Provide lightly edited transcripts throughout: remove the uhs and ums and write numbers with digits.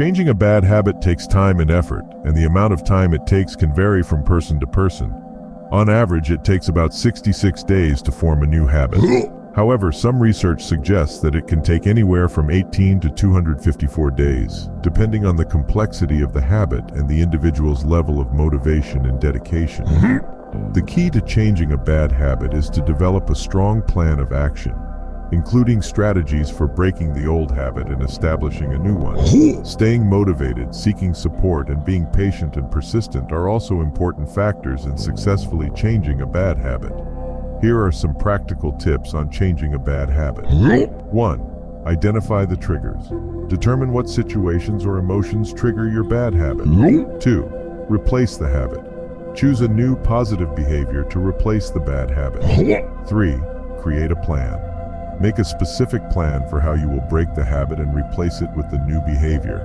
Changing a bad habit takes time and effort, and the amount of time it takes can vary from person to person. On average, it takes about 66 days to form a new habit. However, some research suggests that it can take anywhere from 18 to 254 days, depending on the complexity of the habit and the individual's level of motivation and dedication. The key to changing a bad habit is to develop a strong plan of action, including strategies for breaking the old habit and establishing a new one. Staying motivated, seeking support, and being patient and persistent are also important factors in successfully changing a bad habit. Here are some practical tips on changing a bad habit. 1. Identify the triggers. Determine what situations or emotions trigger your bad habit. 2. Replace the habit. Choose a new positive behavior to replace the bad habit. 3. Create a plan. Make a specific plan for how you will break the habit and replace it with the new behavior.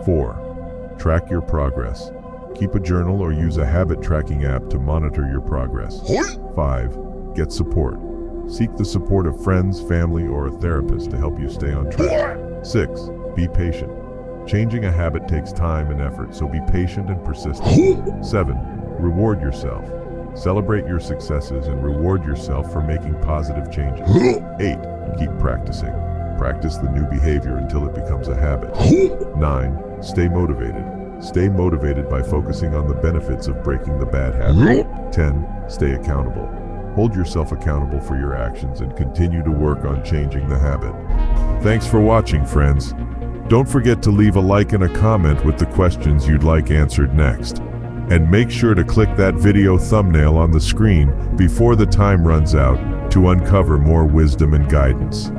4. Track your progress. Keep a journal or use a habit tracking app to monitor your progress. 5. Get support. Seek the support of friends, family, or a therapist to help you stay on track. 6. Be patient. Changing a habit takes time and effort, so be patient and persistent. 7. Reward yourself. Celebrate your successes and reward yourself for making positive changes. 8. Keep practicing. Practice the new behavior until it becomes a habit. 9. Stay motivated. Stay motivated by focusing on the benefits of breaking the bad habit. 10. Stay accountable. Hold yourself accountable for your actions and continue to work on changing the habit. Thanks for watching, friends. Don't forget to leave a like and a comment with the questions you'd like answered next. And make sure to click that video thumbnail on the screen before the time runs out to uncover more wisdom and guidance.